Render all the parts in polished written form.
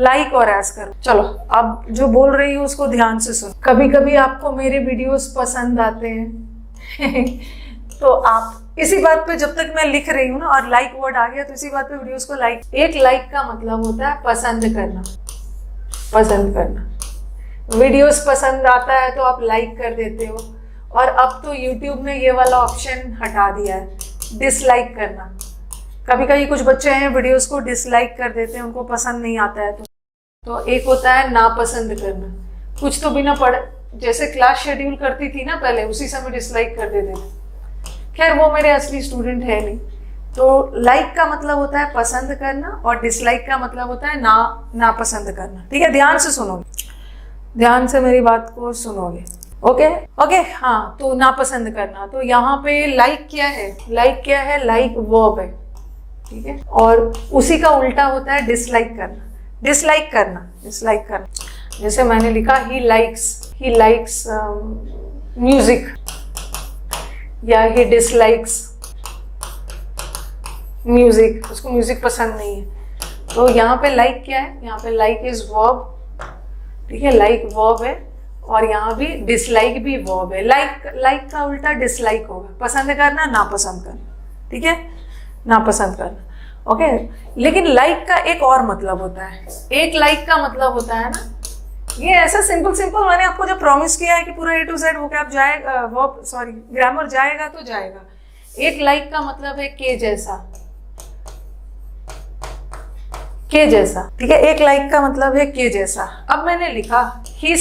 Like और ऐश करो। चलो अब जो बोल रही हूँ उसको ध्यान से सुनो। कभी कभी आपको मेरे वीडियोस पसंद आते हैं तो आप इसी बात पे, जब तक मैं लिख रही हूँ ना और लाइक वर्ड आ गया तो इसी बात पे वीडियोस को लाइक। एक लाइक का मतलब होता है पसंद करना, पसंद करना। वीडियोस पसंद आता है तो आप लाइक कर देते हो। और अब तो यूट्यूब ने ये वाला ऑप्शन हटा दिया है, डिसलाइक करना। कभी कभी कुछ बच्चे हैं वीडियोस को डिसलाइक कर देते हैं, उनको पसंद नहीं आता है तो एक होता है नापसंद करना। कुछ तो बिना पढ़, जैसे क्लास शेड्यूल करती थी ना पहले, उसी समय डिसलाइक कर देते थे। खैर वो मेरे असली स्टूडेंट है नहीं। तो लाइक का मतलब होता है पसंद करना और डिसलाइक का मतलब होता है नापसंद करना। ठीक है, ध्यान से सुनोगे, ध्यान से मेरी बात को सुनोगे। ओके ओके, हाँ। तो नापसंद करना, तो यहाँ पे लाइक क्या है? लाइक क्या है? लाइक वर्ब है, ठीक है। और उसी का उल्टा होता है डिसलाइक करना। डिसलाइक करना, डिसलाइक करना। जैसे मैंने लिखा ही लाइक्स म्यूजिक, या ही डिसलाइक्स म्यूजिक, उसको म्यूजिक पसंद नहीं है। तो यहाँ पे लाइक क्या है? यहाँ पे लाइक इज वर्ब, ठीक है, लाइक वर्ब है। और यहाँ भी डिसलाइक भी वर्ब है। लाइक का उल्टा डिसलाइक होगा, पसंद करना, नापसंद करना, ठीक है, नापसंद करना। ओके, लेकिन लाइक का एक और मतलब होता है। एक लाइक का मतलब होता है ना, ये ऐसा सिंपल मैंने आपको जो प्रॉमिस किया है कि पूरा A to Z वोकैब जाएगा, वर्ब सॉरी ग्रामर जाएगा तो जाएगा। एक लाइक का मतलब है के जैसा, के जैसा, ठीक है। एक लाइक का मतलब है के जैसा। अब मैंने लिखा ही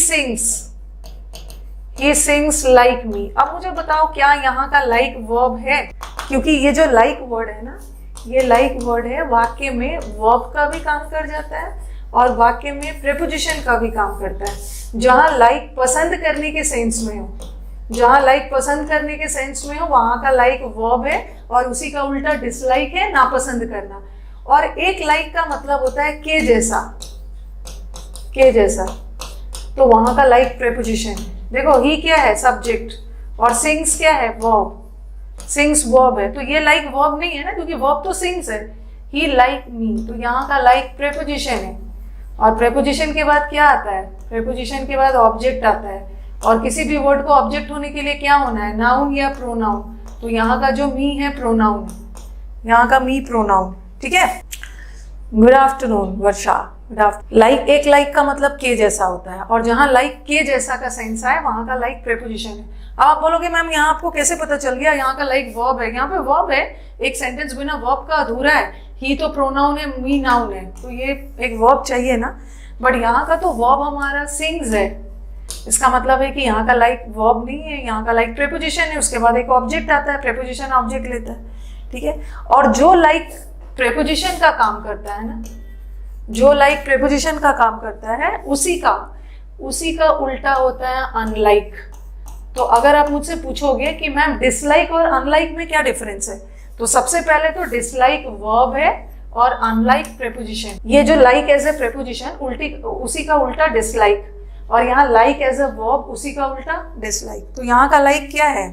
सिंग्स लाइक मी। अब मुझे बताओ क्या यहाँ का लाइक वर्ब है? क्योंकि ये जो लाइक वर्ड है ना, ये लाइक वर्ड है, वाक्य में वर्ब का भी काम कर जाता है और वाक्य में प्रेपोजिशन का भी काम करता है। जहाँ लाइक पसंद करने के सेंस में हो, जहाँ लाइक पसंद करने के सेंस में हो, वहाँ का लाइक वर्ब है और उसी का उल्टा डिसलाइक है, नापसंद करना। और एक लाइक का मतलब होता है के जैसा, के जैसा। तो वहाँ का लाइक प्रेपोजिशन है। देखो ही क्या है? सब्जेक्ट, और सिंग्स क्या है? वर्ब। सिंग्स वर्ब है, तो ये लाइक वर्ब नहीं है ना, क्योंकि वर्ब तो सिंग्स है। ही लाइक मी, तो यहाँ का लाइक प्रेपोजिशन है। और प्रेपोजिशन के बाद क्या आता है? प्रेपोजिशन के बाद ऑब्जेक्ट आता है। और किसी भी वर्ड को ऑब्जेक्ट होने के लिए क्या होना है? नाउन या प्रोनाउन। तो यहाँ का जो मी है प्रोनाउन, यहाँ का मी प्रोनाउन, ठीक है। गुड आफ्टरनून वर्षा, गुड आफ्टरनून। लाइक, एक लाइक का मतलब के जैसा होता है, और जहाँ लाइक के जैसा का सेंस है वहाँ का लाइक प्रेपोजिशन है। अब आप बोलोगे मैम यहाँ आपको कैसे पता चल गया यहाँ का लाइक वर्ब है? यहाँ पे वर्ब है, एक सेंटेंस बिना वर्ब का अधूरा है। ही तो प्रोनाउन है, मी नाउन है, तो ये एक वर्ब चाहिए ना। बट यहाँ का तो वर्ब हमारा सिंग्स है। इसका मतलब है कि यहाँ का लाइक वर्ब नहीं है, यहाँ का लाइक प्रेपोजिशन है। उसके बाद एक ऑब्जेक्ट आता है, प्रेपोजिशन ऑब्जेक्ट लेता है, ठीक है। और जो लाइक प्रेपोजिशन का काम करता है ना, जो लाइक प्रेपोजिशन का काम करता है, उसी का उल्टा होता है अनलाइक। तो अगर आप मुझसे पूछोगे कि मैम डिसलाइक और अनलाइक में क्या डिफरेंस है, तो सबसे पहले तो डिसलाइक वर्ब है और अनलाइक प्रेपोजिशन। ये जो लाइक एज ए प्रेपोजिशन, उसी का उल्टा डिसलाइक, और यहाँ लाइक एज ए वर्ब, उसी का उल्टा डिसलाइक। तो यहाँ का लाइक क्या है?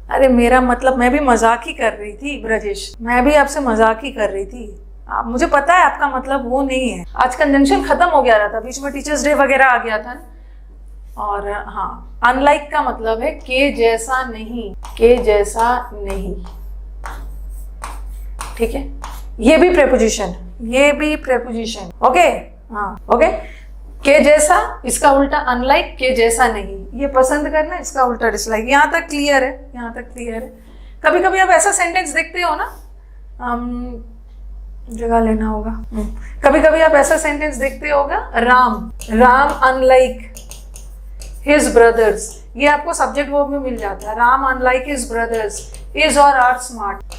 अरे मेरा मतलब, मैं भी मजाक ही कर रही थी ब्रजेश, मैं भी आपसे मजाक ही कर रही थी। मुझे पता है आपका मतलब वो नहीं है। आज कंजंक्शन खत्म हो गया था, बीच में टीचर्स डे वगैरह आ गया था। और हाँ, अनलाइक का मतलब है के जैसा नहीं, के जैसा नहीं, ठीक है। ये भी प्रेपोजिशन, ये भी प्रेपोजिशन, ओके, हाँ ओके। के जैसा, इसका उल्टा अनलाइक, के जैसा नहीं, ये पसंद करना, इसका उल्टा डिसलाइक। यहाँ तक क्लियर है? यहाँ तक क्लियर है। कभी कभी आप ऐसा सेंटेंस देखते हो ना, जगह लेना होगा। कभी कभी आप ऐसा सेंटेंस देखते होगा, राम अनलाइक हिज ब्रदर्स। ये आपको सब्जेक्ट वर्ब में मिल जाता है। Ram unlike his brothers is और are smart.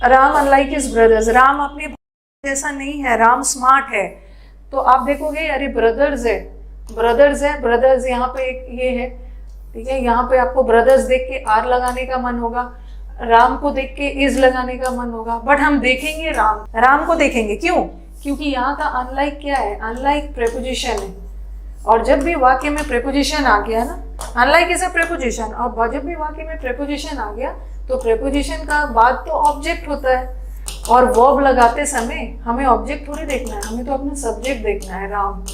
Ram unlike his brothers, Ram अपने जैसा नहीं है, राम स्मार्ट है। तो आप देखोगे अरे ब्रदर्स है, ब्रदर्स यहाँ पे एक ये है, ठीक है। यहाँ पे आपको ब्रदर्स देख के आर लगाने का मन होगा, राम को देख के इज लगाने का मन होगा। बट हम देखेंगे राम को देखेंगे, क्यों? क्योंकि यहाँ का अनलाइक क्या है? अनलाइक प्रेपोजिशन है। और जब भी वाक्य में प्रेपोजिशन आ गया ना, अनलाइक इज अ प्रेपोजिशन, और जब भी वाक्य में प्रेपोजिशन आ गया तो प्रेपोजिशन का बाद तो ऑब्जेक्ट होता है, और वर्ब लगाते समय हमें ऑब्जेक्ट थोड़ी देखना है, हमें तो अपना सब्जेक्ट देखना है, राम।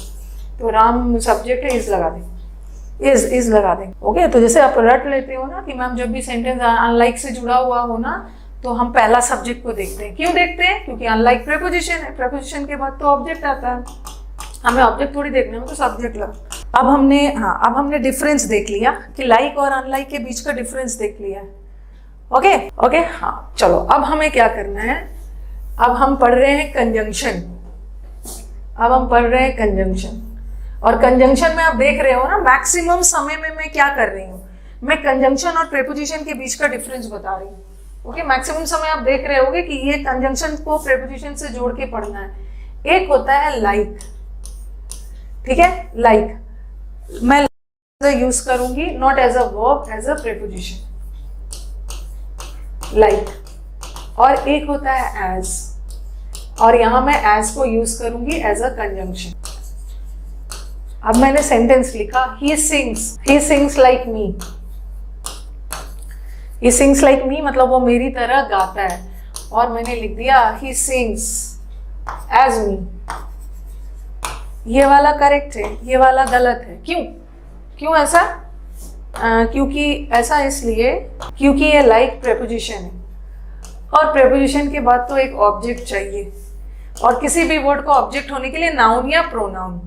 तो राम सब्जेक्ट है, इज लगा दें, इज लगा दें। ओके, तो जैसे आप रट लेते हो ना कि मैम जब भी सेंटेंस अनलाइक से जुड़ा हुआ हो ना तो हम पहला सब्जेक्ट को देखते हैं। क्यों देखते हैं? क्योंकि अनलाइक प्रीपोजिशन है, प्रीपोजिशन के बाद तो ऑब्जेक्ट आता है, हमें ऑब्जेक्ट थोड़ी देखना है, तो सब्जेक्ट लगा। अब हमने डिफरेंस देख लिया कि लाइक और अनलाइक के बीच का डिफरेंस देख लिया है। ओके, हाँ चलो, अब हमें क्या करना है, अब हम पढ़ रहे हैं कंजंक्शन। और कंजंक्शन में आप देख रहे हो ना, मैक्सिमम समय में मैं क्या कर रही हूँ, मैं कंजंक्शन और प्रीपोजिशन के बीच का डिफरेंस बता रही हूँ। ओके, मैक्सिमम समय आप देख रहे होगे कि ये कंजंक्शन को प्रीपोजिशन से जोड़ के पढ़ना है। एक होता है लाइक, ठीक है, लाइक मैं यूज करूंगी, not as a verb, as a preposition, like. और एक होता है एज, और यहां मैं एज को यूज करूंगी एज अ कंजंक्शन। अब मैंने सेंटेंस लिखा, he sings like me. He sings like me मतलब वो मेरी तरह गाता है, और मैंने लिख दिया ही सिंग्स एज मी। ये वाला करेक्ट है, ये वाला गलत है। क्यों ऐसा? क्योंकि ऐसा इसलिए क्योंकि ये लाइक प्रीपोजिशन है, और प्रीपोजिशन के बाद तो एक ऑब्जेक्ट चाहिए, और किसी भी वर्ड को ऑब्जेक्ट होने के लिए नाउन या प्रोनाउन,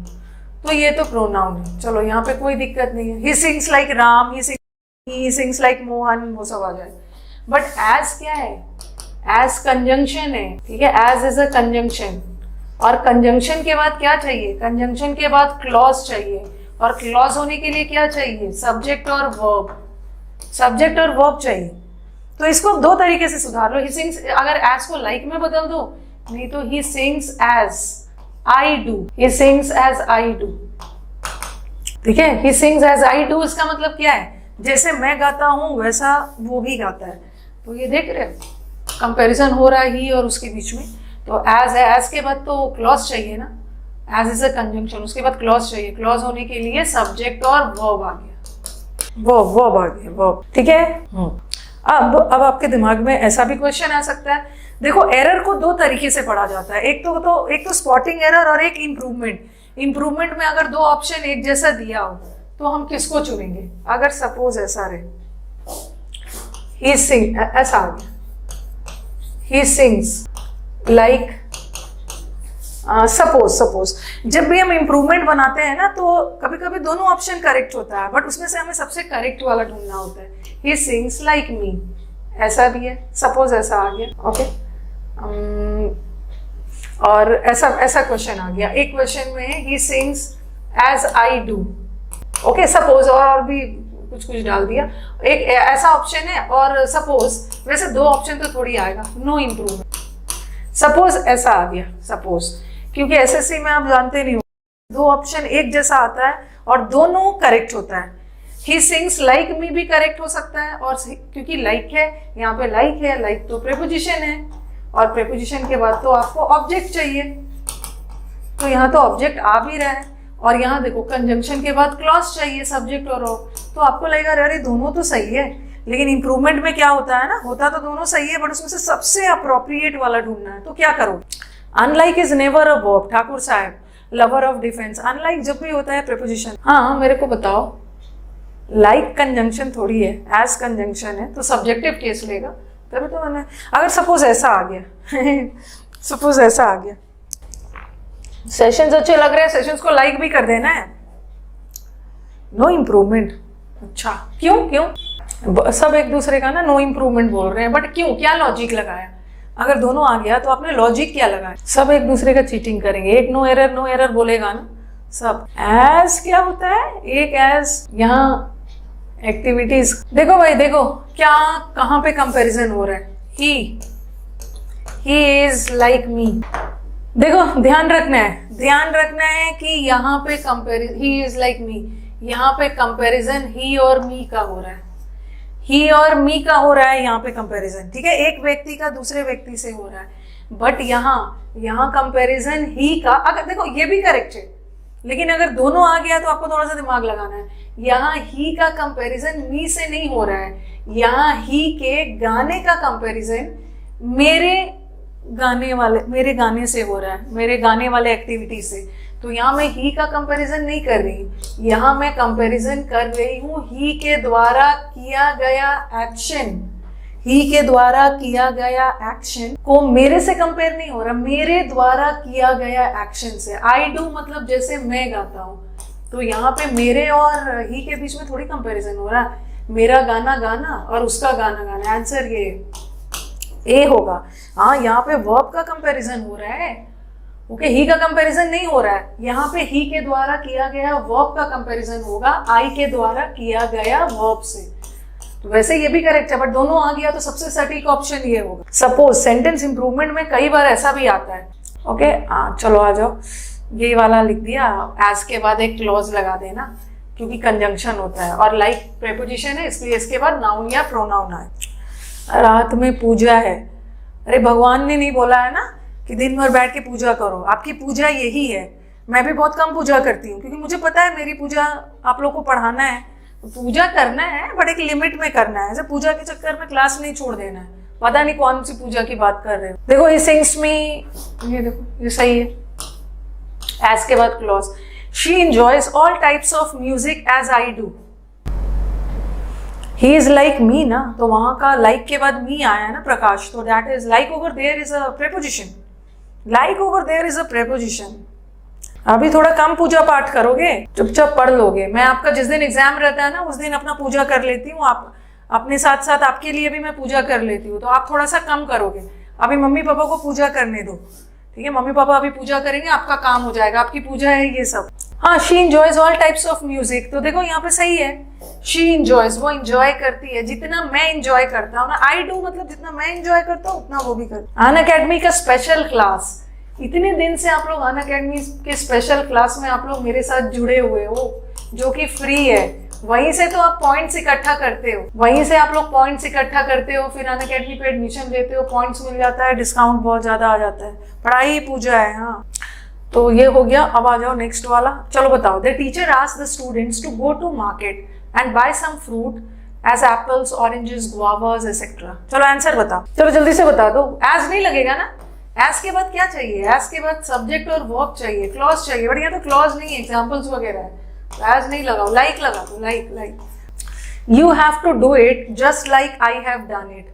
तो ये तो प्रोनाउन है। चलो यहाँ पे कोई दिक्कत नहीं है, he sings like Ram, he sings like Mohan, वो सब आ जाए। बट एज क्या है? एज कंजंक्शन है, ठीक है, एज इज अ कंजंक्शन। और कंजंक्शन के बाद क्या चाहिए? कंजंक्शन के बाद क्लॉज चाहिए, और क्लॉज होने के लिए क्या चाहिए? सब्जेक्ट और वर्ब चाहिए। तो इसको दो तरीके से सुधार लो। ही सिंग्स, अगर एज को लाइक में बदल दो, नहीं तो he sings as I do, he sings as I do, ठीक है, he sings as I do. इसका मतलब क्या है? जैसे मैं गाता हूं वैसा वो भी गाता है। तो ये देख रहे हो, कंपैरिजन हो रहा है ही और उसके बीच में। तो एज है, एज के बाद तो क्लॉज चाहिए ना, एज इज अ कंजंक्शन, उसके बाद क्लॉज चाहिए। क्लॉज होने के लिए सब्जेक्ट और वर्ब आ गया, वर्ब आ गया, वर्ब, ठीक है। अब आपके दिमाग में ऐसा भी क्वेश्चन आ सकता है, देखो एरर को दो तरीके से पढ़ा जाता है, एक तो स्पॉटिंग एरर और एक इम्प्रूवमेंट में अगर दो ऑप्शन एक जैसा दिया हो तो हम किसको चुनेंगे? अगर सपोज ऐसा रहे, ऐसा आ गया, ही सिंग्स लाइक, सपोज जब भी हम इम्प्रूवमेंट बनाते हैं ना तो कभी कभी दोनों ऑप्शन करेक्ट होता है, बट उसमें से हमें सबसे करेक्ट वाला ढूंढना होता है। ही सिंग्स लाइक मी, ऐसा भी है, सपोज ऐसा आ गया। ओके, और ऐसा क्वेश्चन आ गया। एक क्वेश्चन में he sings as I do, okay, suppose, और भी कुछ डाल दिया। एक ऐसा ऑप्शन है, और सपोज, वैसे दो ऑप्शन तो थोड़ी आएगा, नो इम्प्रूवमेंट। सपोज ऐसा आ गया, सपोज, क्योंकि एसएससी में आप जानते नहीं हो, दो ऑप्शन एक जैसा आता है और दोनों करेक्ट होता है। ही सिंग्स लाइक मी भी करेक्ट हो सकता है, और क्योंकि लाइक है, यहाँ पे लाइक है, लाइक तो प्रीपोजिशन है, और प्रीपोजिशन के बाद तो आपको ऑब्जेक्ट चाहिए, तो यहाँ तो ऑब्जेक्ट आ भी रहा है। और यहाँ देखो कंजंक्शन के बाद क्लॉज चाहिए, सब्जेक्ट और वर्ब, तो आपको लगेगा अरे दोनों तो सही है, लेकिन इंप्रूवमेंट में क्या होता है ना, होता तो दोनों सही है, बट उसमें से सबसे अप्रोप्रिएट वाला ढूंढना है। तो क्या करो? Unlike is never a verb, Thakur साहब, लवर ऑफ डिफेंस। अनलाइक जब भी होता है प्रीपोजिशन। हाँ, मेरे को बताओ, लाइक कंजंक्शन थोड़ी है, एज कंजंक्शन है, तो सब्जेक्टिव केस लेगा। तभी तो मैंने, अगर सपोज ऐसा आ गया सपोज ऐसा आ गया, सेशंस अच्छे लग रहे हैं, सेशंस को लाइक भी कर देना है, नो इम्प्रूवमेंट। अच्छा, क्यों सब एक दूसरे का ना नो इम्प्रूवमेंट बोल रहे हैं, बट क्यों? क्या लॉजिक लगाया? अगर दोनों आ गया तो आपने लॉजिक क्या लगाया? सब एक दूसरे का चीटिंग करेंगे, एक नो एरर बोलेगा ना सब। एज क्या होता है? एक एज, यहाँ एक्टिविटीज। देखो भाई, देखो क्या, कहाँ पे कंपैरिजन हो रहा है? ही इज लाइक मी। देखो ध्यान रखना है कि यहाँ पे कंपैरिजन, ही इज लाइक मी, यहाँ पे कंपैरिजन ही और मी का हो रहा है, यहाँ पे कंपैरिजन, ठीक है, एक व्यक्ति का दूसरे व्यक्ति से हो रहा है। बट यहाँ कंपैरिजन ही का, अगर देखो ये भी करेक्ट है, लेकिन अगर दोनों आ गया तो आपको थोड़ा सा दिमाग लगाना है। यहाँ ही का कंपैरिजन मी से नहीं हो रहा है, यहाँ ही के गाने का कंपैरिजन मेरे गाने वाले, मेरे गाने से हो रहा है, मेरे गाने वाले एक्टिविटी से। तो यहाँ मैं ही का कंपैरिजन नहीं कर रही, यहाँ मैं कंपैरिजन कर रही हूँ ही के द्वारा किया गया एक्शन। ही के द्वारा किया गया एक्शन को मेरे से कंपेयर नहीं हो रहा, मेरे द्वारा किया गया एक्शन से। आई डू मतलब जैसे मैं गाता हूँ, तो यहाँ पे मेरे और ही के बीच में थोड़ी कंपैरिजन हो रहा है। मेरा गाना गाना और उसका गाना गाना, आंसर ये ए होगा। हाँ, यहाँ पे वर्ब का कंपैरिजन हो रहा है, ओके, ही का कंपैरिजन नहीं हो रहा है। यहाँ पे ही के द्वारा किया गया वर्ब का कंपैरिजन होगा आई के द्वारा किया गया वर्ब से। तो वैसे ये भी करेक्ट है, बट दोनों आ गया तो सबसे सटीक ऑप्शन ये होगा। सपोज सेंटेंस इंप्रूवमेंट में कई बार ऐसा भी आता है, ओके। चलो आ जाओ, ये वाला लिख दिया, एज के बाद एक क्लॉज लगा देना, क्योंकि कंजंक्शन होता है और लाइक प्रेपोजिशन है, इसलिए इसके बाद नाउन या प्रोनाउन आए। रात में पूजा है, अरे भगवान ने नहीं बोला है ना कि दिन भर बैठ के पूजा करो, आपकी पूजा यही है। मैं भी बहुत कम पूजा करती हूँ, क्योंकि मुझे पता है मेरी पूजा आप लोग को पढ़ाना है, पूजा करना है बट एक लिमिट में करना है। ऐसे पूजा के चक्कर में क्लास नहीं छोड़ देना है। पता नहीं कौन सी पूजा की बात कर रहे हो। देखो ये सिंग्स में, ये देखो ये सही है, एज के बाद clause. She enjoys all types of music as I do. He is like me ना, तो वहां का लाइक के बाद मी आया है ना प्रकाश, तो that is like over there is a preposition. Like over there is a preposition. अभी थोड़ा कम पूजा पाठ करोगे, चुपचाप पढ़ लोगे। मैं आपका जिस दिन एग्जाम रहता है ना, उस दिन अपना पूजा कर लेती हूँ, आप अपने साथ साथ आपके लिए भी मैं पूजा कर लेती हूँ, तो आप थोड़ा सा कम करोगे। अभी मम्मी पापा को पूजा करने दो, ठीक है, मम्मी पापा अभी पूजा करेंगे, आपका काम हो जाएगा, आपकी पूजा है ये सब। हाँ, she enjoys all types of music, तो देखो यहाँ पे सही है, शी एंजॉयज, वो एंजॉय करती है जितना मैं एंजॉय करता हूँ ना। आई डू मतलब जितना मैं एंजॉय करता हूँ उतना वो भी करता है। अन अकेडमी का स्पेशल क्लास, इतने दिन से आप लोग अन अकेडमी के स्पेशल क्लास में आप लोग मेरे साथ जुड़े हुए हो, जो कि फ्री है। वहीं से तो आप पॉइंट्स इकट्ठा करते हो, वहीं से आप लोग पॉइंट्स इकट्ठा करते हो, फिर अन अकेडमी पे एडमिशन लेते हो, पॉइंट्स मिल जाता है, डिस्काउंट बहुत ज्यादा आ जाता है। पढ़ाई ही पूजा है। हाँ, तो ये हो गया। अब आ जाओ नेक्स्ट वाला। चलो बताओ, the teacher asked the students to go to market and buy some fruit as apples, oranges, guavas etcetera. चलो आंसर बताओ, चलो जल्दी से बता दो। एज नहीं लगेगा ना, एज के बाद क्या चाहिए? एज के बाद सब्जेक्ट और वर्ब चाहिए, क्लॉज चाहिए, बट यहाँ तो क्लॉज नहीं है, एग्जाम्पल्स वगैरह है, तो एज नहीं लगाओ, लाइक लगा दो, like. You have to do it just like I have done it.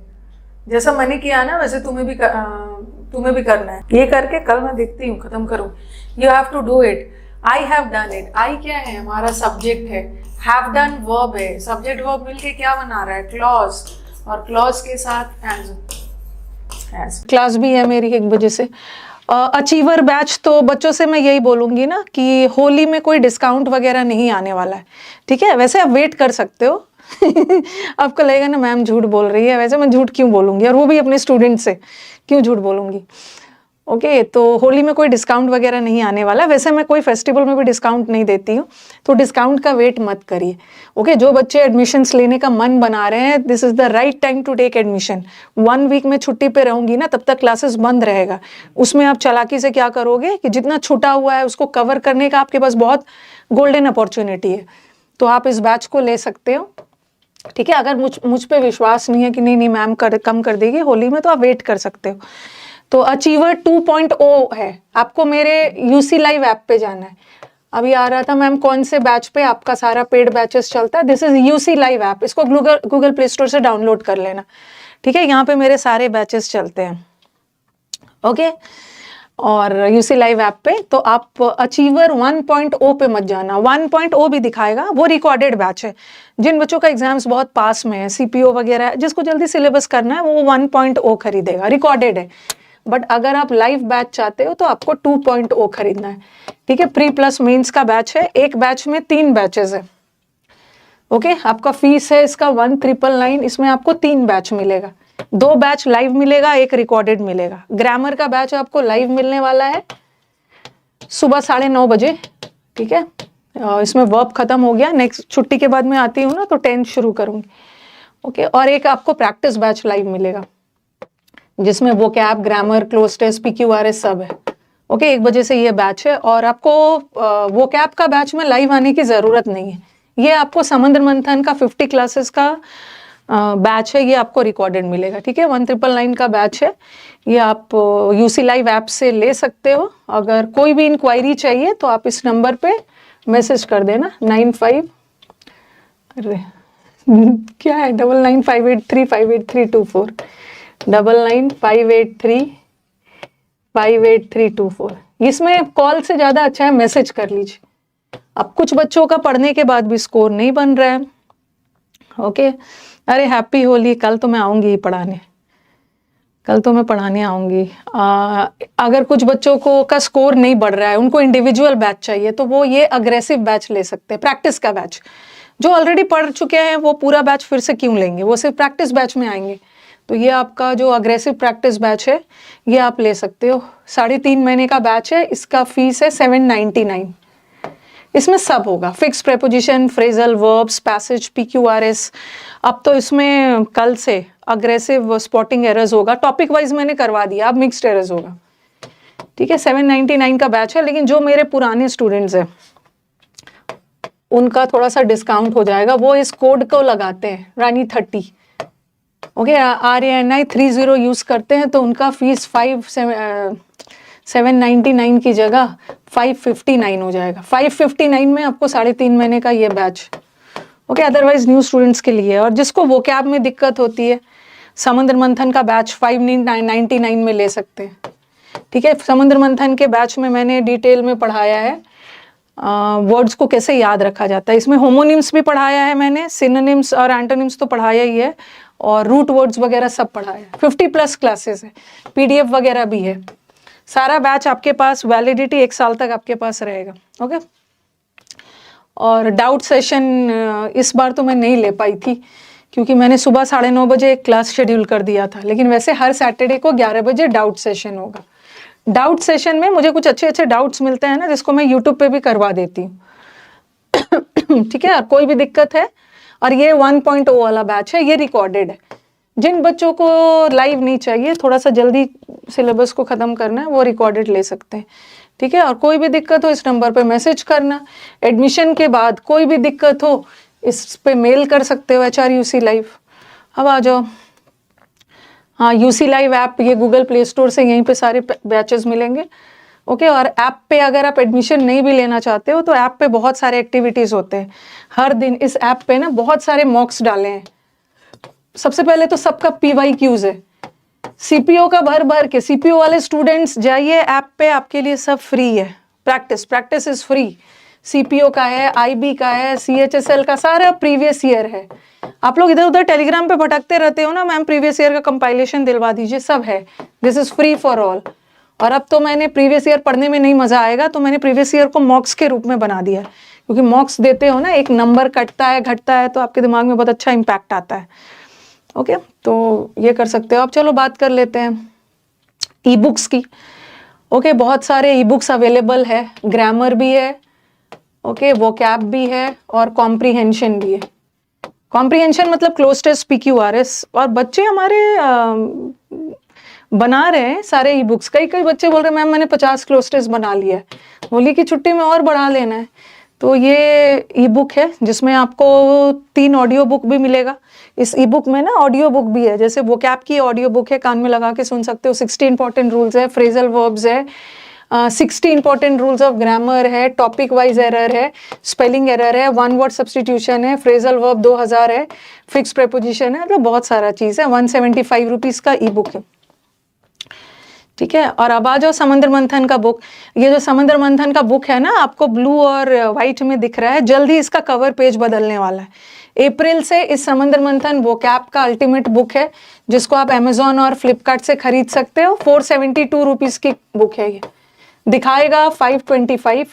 जैसा मैंने किया ना वैसे तुम्हें भी करना है। ये करके कल मैं देखती हूँ खत्म करूँ। You have to do it, I have done it. I क्या है? हमारा सब्जेक्ट है, हैव डन वर्ब है, सब्जेक्ट वर्ब मिलके क्या बना रहा है? क्लॉज, और क्लॉज के साथ एज। क्लास भी है मेरी 1 बजे से। अचीवर बैच, तो बच्चों से मैं यही बोलूँगी ना कि होली में कोई डिस्काउंट वगैरह नहीं आने वाला है, ठीक है। वैसे आप वेट कर सकते हो आपको लगेगा ना मैम झूठ बोल रही है, वैसे मैं झूठ क्यों बोलूँगी, और वो भी अपने स्टूडेंट से क्यों झूठ बोलूँगी। ओके, तो होली में कोई डिस्काउंट वगैरह नहीं आने वाला। वैसे मैं कोई फेस्टिवल में भी डिस्काउंट नहीं देती हूँ, तो डिस्काउंट का वेट मत करिए। ओके, जो बच्चे एडमिशन्स लेने का मन बना रहे हैं, this is the right time to take admission. 1 week में छुट्टी पे रहूंगी ना, तब तक क्लासेस बंद रहेगा। उसमें आप चालाकी से क्या करोगे कि जितना छूटा हुआ है उसको कवर करने का आपके पास बहुत गोल्डन अपॉर्चुनिटी है, तो आप इस बैच को ले सकते हो, ठीक है। अगर मुझ पे विश्वास नहीं है कि नहीं मैम कम कर देगी होली में, तो आप वेट कर सकते हो। तो अचीवर 2.0 है, आपको मेरे यूसी लाइव ऐप पे जाना है। अभी आ रहा था मैम कौन से बैच पे आपका सारा पेड बैचेस चलता है, this is UC live app. इसको गूगल प्ले स्टोर से डाउनलोड कर लेना, ठीक है। यहाँ पे मेरे सारे बैचेस चलते हैं, ओके। और यूसी लाइव ऐप पे तो आप अचीवर 1.0 पे मत जाना, 1.0 भी दिखाएगा, वो रिकॉर्डेड बैच है। जिन बच्चों का एग्जाम्स बहुत पास में है, सीपीओ वगैरह, जिसको जल्दी सिलेबस करना है वो 1.0 खरीदेगा, रिकॉर्डेड है। बट अगर आप लाइव बैच चाहते हो तो आपको 2.0 खरीदना है, ठीक है। प्री प्लस मेंस का बैच है, एक बैच में 3 बैचेस है, ओके। आपका फीस है इसका 1999, इसमें आपको 3 बैच मिलेगा, 2 बैच लाइव मिलेगा, 1 रिकॉर्डेड मिलेगा। ग्रामर का बैच आपको लाइव मिलने वाला है सुबह 9:30 बजे, ठीक है। इसमें वर्ब खत्म हो गया, नेक्स्ट छुट्टी के बाद मैं आती हूँ ना तो 10 शुरू करूंगी, ओके। और एक आपको प्रैक्टिस बैच लाइव मिलेगा, जिसमें वो cab, grammar, cloze test, PQRS सब है, ओके। 1 बजे से ये बैच है। और आपको वो कैब का बैच में लाइव आने की ज़रूरत नहीं है, ये आपको समुद्र मंथन का 50 क्लासेस का बैच है ये आपको रिकॉर्डेड मिलेगा, ठीक है। 1999 का बैच है ये, आप यूसी लाइव ऐप से ले सकते हो। अगर कोई भी इंक्वायरी चाहिए तो आप इस नंबर पे मैसेज कर देना 95, अरे क्या है 9958358324, 9958358324। इसमें कॉल से ज़्यादा अच्छा है मैसेज कर लीजिए। अब कुछ बच्चों का पढ़ने के बाद भी स्कोर नहीं बन रहा है, ओके। अरे हैप्पी होली, कल तो मैं आऊँगी ही पढ़ाने, कल तो मैं पढ़ाने आऊँगी। अगर कुछ बच्चों को का स्कोर नहीं बढ़ रहा है, उनको इंडिविजुअल बैच चाहिए, तो वो ये अग्रेसिव बैच ले सकते हैं, प्रैक्टिस का बैच। जो ऑलरेडी पढ़ चुके हैं वो पूरा बैच फिर से क्यों लेंगे, वो सिर्फ प्रैक्टिस बैच में आएंगे। तो ये आपका जो अग्रेसिव प्रैक्टिस बैच है ये आप ले सकते हो। 3.5 महीने का बैच है, इसका फीस है 799। इसमें सब होगा, fix preposition, phrasal verbs, passage, PQRS। अब तो इसमें कल से अग्रेसिव स्पॉटिंग एरर्स होगा, टॉपिक वाइज मैंने करवा दिया, अब मिक्स्ड एरर्स होगा, ठीक है। 799 का बैच है, लेकिन जो मेरे पुराने स्टूडेंट्स हैं उनका थोड़ा सा डिस्काउंट हो जाएगा। वो इस कोड को लगाते हैं रानी 30, ओके, RANI 30 यूज करते हैं, तो उनका फीस 799 की जगह 559 हो जाएगा। 559 में आपको 3.5 महीने का ये batch, okay. Otherwise new students के लिए, और जिसको वोकैब में दिक्कत होती है, समुद्र मंथन का बैच 599 में ले सकते हैं, ठीक है। समुद्र मंथन के बैच में मैंने डिटेल में पढ़ाया है वर्ड्स को कैसे याद रखा जाता है। इसमें होमोनिम्स भी पढ़ाया है मैंने, सिनोनिम्स और एंटोनिम्स तो पढ़ाया ही है, और रूट वर्ड्स वगैरह सब पढ़ाया है। 50+ क्लासेस है, PDF वगैरह भी है। सारा बैच आपके पास वैलिडिटी 1 साल तक आपके पास रहेगा, ओके। और डाउट सेशन इस बार तो मैं नहीं ले पाई थी, क्योंकि मैंने सुबह 9:30 बजे एक क्लास शेड्यूल कर दिया था, लेकिन वैसे हर सैटरडे को 11 बजे डाउट सेशन होगा। डाउट सेशन में मुझे कुछ अच्छे अच्छे डाउट्स मिलते हैं ना, जिसको मैं यूट्यूब पे भी करवा देती हूँ, ठीक है। और कोई भी दिक्कत है, और ये 1.0 वाला बैच है, ये रिकॉर्डेड है। जिन बच्चों को लाइव नहीं चाहिए, थोड़ा सा जल्दी सिलेबस को ख़त्म करना है, वो रिकॉर्डेड ले सकते हैं, ठीक है। और कोई भी दिक्कत हो इस नंबर पे मैसेज करना। एडमिशन के बाद कोई भी दिक्कत हो इस पे मेल कर सकते हो, HRUC लाइव। अब आ जाओ, हाँ, UC लाइव ऐप, ये गूगल प्ले स्टोर से यहीं पे सारे बैचेस मिलेंगे, ओके। और ऐप पे अगर आप एडमिशन नहीं भी लेना चाहते हो, तो ऐप पे बहुत सारे एक्टिविटीज़ होते हैं हर दिन। इस ऐप पे ना बहुत सारे मॉक्स डाले हैं। सबसे पहले तो सबका PYQs है, CPO का भर के। CPO वाले स्टूडेंट्स जाइए ऐप पे, आपके लिए सब फ्री है। Practice is free. CPO का है, IB का है, CHSL का सारा प्रीवियस ईयर है। आप लोग इधर उधर टेलीग्राम पे भटकते रहते हो ना, मैम प्रीवियस ईयर का कंपाइलेशन दिलवा दीजिए, सब है। This is free for all. और अब तो मैंने प्रीवियस ईयर पढ़ने में नहीं मजा आएगा, तो मैंने प्रीवियस ईयर को मॉक्स के रूप में बना दिया है, क्योंकि मॉक्स देते हो ना, एक नंबर कटता है घटता है, तो आपके दिमाग में बहुत अच्छा इम्पैक्ट आता है, ओके। तो ये कर सकते हो आप। चलो बात कर लेते हैं ई बुक्स की, ओके। बहुत सारे ई बुक्स अवेलेबल है, ग्रामर भी है, ओके, वोकैब भी है, और कॉम्प्रीहेंशन भी है। कॉम्प्रीहेंशन मतलब क्लोज टेस्ट, PQRS। और बच्चे हमारे बना रहे हैं सारे ई बुक्स। कई बच्चे बोल रहे हैं मैम मैंने 50 क्लोज टेस्ट बना लिया है, होली की छुट्टी में और बढ़ा लेना है। तो ये ई बुक है, जिसमें आपको 3 ऑडियो बुक भी मिलेगा। इस ई बुक में ना ऑडियो बुक भी है, जैसे वोकैब की ऑडियो बुक है, कान में लगा के सुन सकते हो। 60 इंपॉर्टेंट रूल्स है, फ्रेजल वर्ब्स है, 60 इंपॉर्टेंट रूल्स ऑफ ग्रामर है, टॉपिक वाइज एरर है, स्पेलिंग एरर है, 1 वर्ड सब्सटीट्यूशन है, फ्रेजल वर्ब 2000 है, फिक्स प्रेपोजिशन है, मतलब बहुत सारा चीज़ है। 175 रुपीज़ का ई बुक है, ठीक है। और अब आ जाओ समुद्र मंथन का बुक। ये जो समुद्र मंथन का बुक है ना, आपको ब्लू और वाइट में दिख रहा है, जल्दी इसका कवर पेज बदलने वाला है। अप्रैल से इस समुद्र मंथन वोकैब का अल्टीमेट बुक है, जिसको आप अमेजोन और फ्लिपकार्ट से खरीद सकते हो। 472 रुपीज़ की बुक है। ये दिखाएगा 525,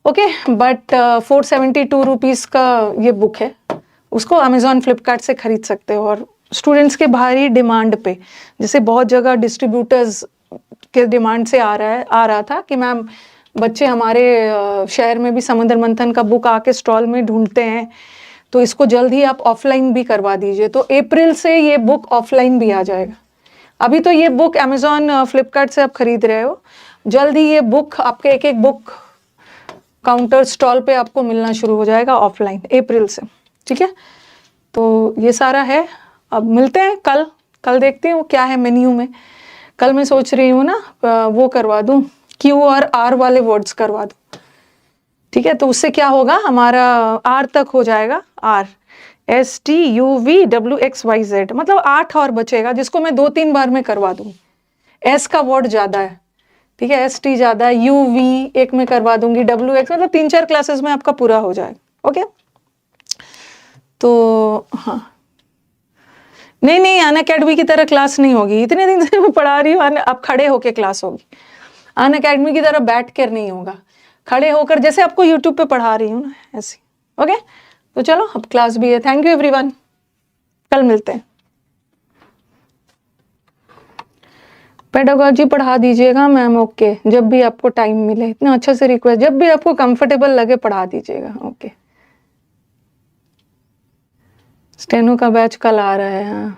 ओके, बट 472 रुपीज़ का ये बुक है, उसको अमेजोन फ्लिपकार्ट से खरीद सकते हो। और स्टूडेंट्स के भारी डिमांड पे, जैसे बहुत जगह डिस्ट्रीब्यूटर्स के डिमांड से आ रहा था कि मैम बच्चे हमारे शहर में भी समुद्र मंथन का बुक आके स्टॉल में ढूंढते हैं, तो इसको जल्द ही आप ऑफलाइन भी करवा दीजिए। तो अप्रैल से ये बुक ऑफलाइन भी आ जाएगा। अभी तो ये बुक अमेजोन फ्लिपकार्ट से आप खरीद रहे हो, जल्द ही ये बुक आपके एक बुक काउंटर स्टॉल पे आपको मिलना शुरू हो जाएगा ऑफलाइन अप्रैल से, ठीक है। तो ये सारा है। अब मिलते हैं कल। कल देखती हूँ क्या है मेन्यू में। कल मैं सोच रही हूँ ना वो करवा दूँ, क्यू और आर वाले वर्ड्स करवा दूँ, ठीक है। तो उससे क्या होगा, हमारा आर तक हो जाएगा, आर STUVWXYZ, मतलब 8 और बचेगा जिसको मैं 2-3 बार में करवा दूंगी। एस का वर्ड ज़्यादा है, ठीक है, ST ज़्यादा है, UV एक में करवा दूंगी, WX मतलब 3-4 क्लासेस में आपका पूरा हो जाएगा। ओके, तो हाँ, नहीं अनअकैडमी की तरह क्लास नहीं होगी, इतने दिन से मैं पढ़ा रही हूँ, अब खड़े होके क्लास होगी। अनअकैडमी की तरह बैठ कर नहीं होगा, खड़े होकर जैसे आपको यूट्यूब पे पढ़ा रही हूँ ना, ऐसे। ओके, तो चलो अब क्लास भी है। थैंक यू एवरीवन, कल मिलते हैं। पेडागोजी पढ़ा दीजिएगा मैम, ओके, जब भी आपको टाइम मिले, इतना अच्छा से रिक्वेस्ट, जब भी आपको कंफर्टेबल लगे पढ़ा दीजिएगा। ओके, स्टेनो का बैच कल आ रहा है, हाँ।